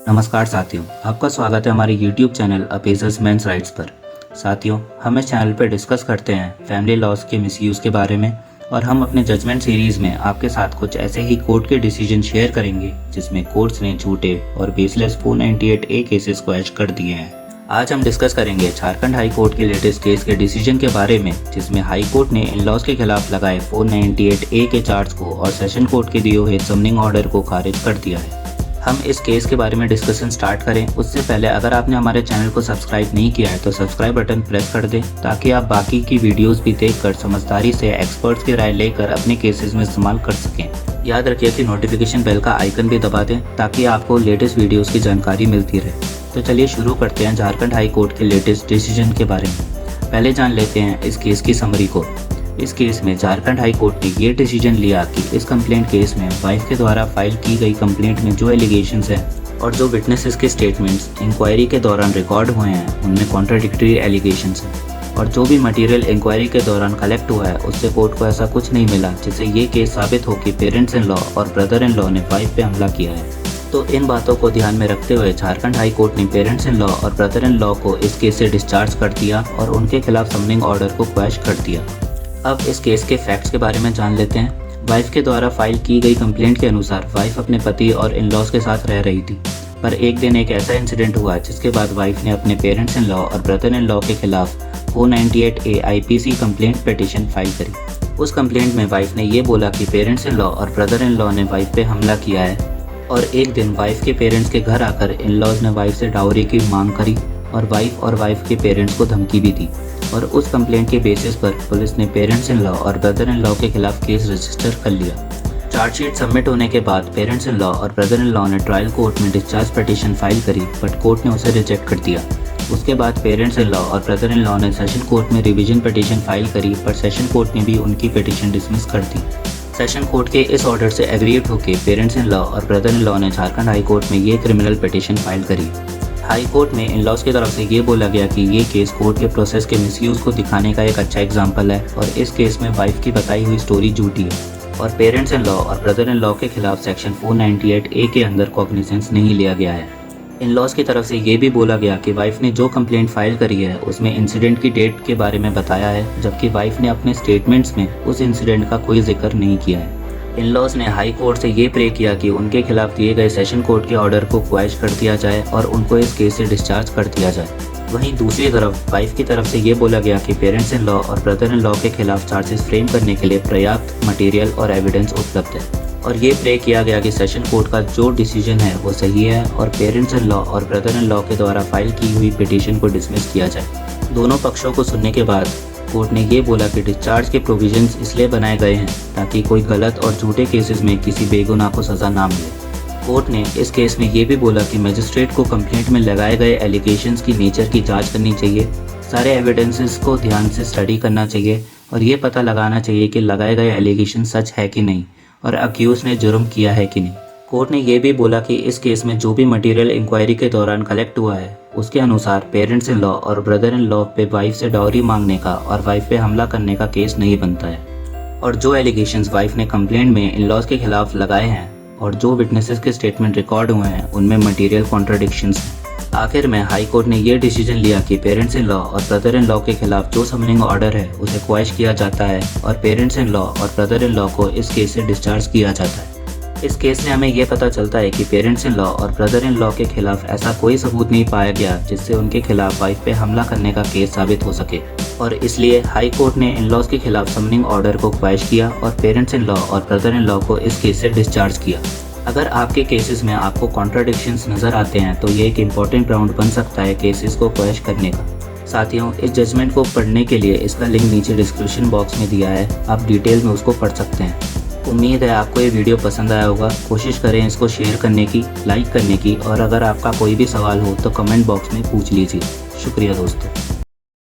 नमस्कार साथियों, आपका स्वागत है हमारे YouTube चैनल अपेजर्स मेंस राइट्स पर। साथियों, हम इस चैनल पर डिस्कस करते हैं फैमिली लॉज के मिसयूज़ के बारे में और हम अपने जजमेंट सीरीज़ में आपके साथ कुछ ऐसे ही कोर्ट के डिसीजन शेयर करेंगे जिसमें कोर्ट्स ने झूठे और बेसलेस 498A केसेस को एज कर दिए हैं। आज हम डिस्कस करेंगे झारखंड हाई कोर्ट के लेटेस्ट केस के डिसीजन के बारे में, जिसमें हाई कोर्ट ने इन लॉज के खिलाफ लगाए 498A के चार्ज को और सेशन कोर्ट के दिए हुए समनिंग ऑर्डर को खारिज कर दिया है। हम इस केस के बारे में डिस्कशन स्टार्ट करें उससे पहले अगर आपने हमारे चैनल को सब्सक्राइब नहीं किया है तो सब्सक्राइब बटन प्रेस कर दें ताकि आप बाकी की वीडियोस भी देखकर समझदारी से एक्सपर्ट्स की राय लेकर अपने केसेस में इस्तेमाल कर सकें। याद रखिए कि नोटिफिकेशन बेल का आइकन भी दबा दें ताकि आपको लेटेस्ट वीडियोस की जानकारी मिलती रहे। तो चलिए शुरू करते हैं झारखंड हाई कोर्ट के लेटेस्ट डिसीजन के बारे में। पहले जान लेते हैं इस केस की समरी को। इस केस में झारखंड हाई कोर्ट ने ये डिसीजन लिया कि इस कंप्लेंट केस में वाइफ के द्वारा फाइल की गई कंप्लेंट में जो एलिगेशंस हैं और जो विटनेसेस के स्टेटमेंट्स इंक्वायरी के दौरान रिकॉर्ड हुए हैं उनमें कॉन्ट्राडिक्टरी एलिगेशंस हैं और जो भी मटेरियल इंक्वायरी के दौरान कलेक्ट हुआ है उससे कोर्ट को ऐसा कुछ नहीं मिला जिससे ये केस साबित हो कि पेरेंट्स इन लॉ और ब्रदर इन लॉ ने वाइफ पे हमला किया है। तो इन बातों को ध्यान में रखते हुए झारखंड हाई कोर्ट ने पेरेंट्स इन लॉ और ब्रदर इन लॉ को इस केस से डिस्चार्ज कर दिया और उनके खिलाफ समनिंग ऑर्डर को क्वैश कर दिया। अब इस केस के फैक्ट्स के बारे में जान लेते हैं। वाइफ के द्वारा फाइल की गई कंप्लेंट के अनुसार वाइफ अपने पति और इन लॉज के साथ रह रही थी, पर एक दिन एक ऐसा इंसिडेंट हुआ जिसके बाद वाइफ ने अपने पेरेंट्स इन लॉ और ब्रदर इन लॉ के खिलाफ 498A IPC complaint petition file करी। उस कंप्लेंट में वाइफ ने ये बोला कि पेरेंट्स इन लॉ और ब्रदर इन लॉ ने वाइफ पे हमला किया है और एक दिन वाइफ के पेरेंट्स के घर आकर इन लॉज ने वाइफ से डाउरी की मांग करी और वाइफ के पेरेंट्स को धमकी भी दी और उस कंप्लेंट के बेसिस पर पुलिस ने पेरेंट्स इन लॉ और ब्रदर इन लॉ के खिलाफ केस रजिस्टर कर लिया। चार्जशीट सबमिट होने के बाद पेरेंट्स इन लॉ और ब्रदर इन लॉ ने ट्रायल कोर्ट में डिस्चार्ज पिटीशन फाइल करी, बट कोर्ट ने उसे रिजेक्ट कर दिया। उसके बाद पेरेंट्स इन लॉ और ब्रदर इन लॉ ने सेशन कोर्ट में रिवीजन पिटीशन फाइल करी, पर सेशन कोर्ट ने भी उनकी पिटीशन डिसमिस कर दी। सेशन कोर्ट के इस ऑर्डर से एग्रीड होकर पेरेंट्स इन लॉ और ब्रदर इन लॉ ने झारखंड हाई कोर्ट में ये क्रिमिनल पिटीशन फाइल करी। हाई कोर्ट में इन लॉज की तरफ से ये बोला गया कि ये केस कोर्ट के प्रोसेस के मिसयूज़ को दिखाने का एक अच्छा एग्जाम्पल है और इस केस में वाइफ की बताई हुई स्टोरी झूठी है और पेरेंट्स इन लॉ और ब्रदर इन लॉ के खिलाफ सेक्शन 498A के अंदर कॉग्निजेंस नहीं लिया गया है। इन लॉज की तरफ से ये भी बोला गया कि वाइफ ने जो कंप्लेंट फाइल करी है उसमें इंसिडेंट की डेट के बारे में बताया है, जबकि वाइफ ने अपने स्टेटमेंट्स में उस इंसिडेंट का कोई जिक्र नहीं किया है। इन लॉज ने हाई कोर्ट से ये प्रे किया कि उनके खिलाफ दिए गए सेशन कोर्ट के ऑर्डर को क्वैश कर दिया जाए और उनको इस केस से डिस्चार्ज कर दिया जाए। वहीं दूसरी तरफ वाइफ की तरफ से ये बोला गया कि पेरेंट्स इन लॉ और ब्रदर इन लॉ के खिलाफ चार्जेस फ्रेम करने के लिए पर्याप्त मटेरियल और एविडेंस उपलब्ध है और ये प्रे किया गया कि सेशन कोर्ट का जो डिसीजन है वो सही है और पेरेंट्स इन लॉ और ब्रदर इन लॉ के द्वारा फाइल की हुई पिटीशन को डिसमिस किया जाए। दोनों पक्षों को सुनने के बाद कोर्ट ने ये बोला कि डिस्चार्ज के प्रोविजंस इसलिए बनाए गए हैं ताकि कोई गलत और झूठे केसेस में किसी बेगुनाह को सज़ा ना मिले। कोर्ट ने इस केस में ये भी बोला कि मजिस्ट्रेट को कंप्लेंट में लगाए गए एलिगेशंस की नेचर की जांच करनी चाहिए, सारे एविडेंसेस को ध्यान से स्टडी करना चाहिए और ये पता लगाना चाहिए कि लगाए गए एलिगेशन सच है कि नहीं और अक्यूज ने जुर्म किया है कि नहीं। कोर्ट ने यह भी बोला कि इस केस में जो भी मटेरियल इंक्वायरी के दौरान कलेक्ट हुआ है उसके अनुसार पेरेंट्स इन लॉ और ब्रदर इन लॉ पे वाइफ से डाउरी मांगने का और वाइफ पे हमला करने का केस नहीं बनता है और जो एलिगेशंस वाइफ ने कंप्लेंट में इन लॉज के खिलाफ लगाए हैं और जो विटनेसेस के स्टेटमेंट रिकॉर्ड हुए हैं उनमें मटेरियल कॉन्ट्राडिक्शंस हैं। आखिर में हाई कोर्ट ने यह डिसीजन लिया कि पेरेंट्स इन लॉ और ब्रदर इन लॉ के खिलाफ जो समनिंग ऑर्डर है उसे क्वैश किया जाता है और पेरेंट्स इन लॉ और ब्रदर इन लॉ को इस केस से डिस्चार्ज किया जाता है। इस केस में हमें यह पता चलता है कि पेरेंट्स इन लॉ और ब्रदर इन लॉ के खिलाफ ऐसा कोई सबूत नहीं पाया गया जिससे उनके खिलाफ वाइफ पे हमला करने का केस साबित हो सके और इसलिए हाई कोर्ट ने इन लॉज के खिलाफ समनिंग ऑर्डर को क्वैश किया और पेरेंट्स इन लॉ और ब्रदर इन लॉ को इस केस से डिस्चार्ज किया। अगर आपके केसेस में आपको कॉन्ट्राडिक्शंस नज़र आते हैं तो ये एक इम्पॉर्टेंट ग्राउंड बन सकता है केसेस को क्वैश करने का। साथियों, इस जजमेंट को पढ़ने के लिए इसका लिंक नीचे डिस्क्रिप्शन बॉक्स में दिया है, आप डिटेल में उसको पढ़ सकते हैं। उम्मीद है आपको ये वीडियो पसंद आया होगा। कोशिश करें इसको शेयर करने की, लाइक करने की और अगर आपका कोई भी सवाल हो तो कमेंट बॉक्स में पूछ लीजिए। शुक्रिया दोस्तों।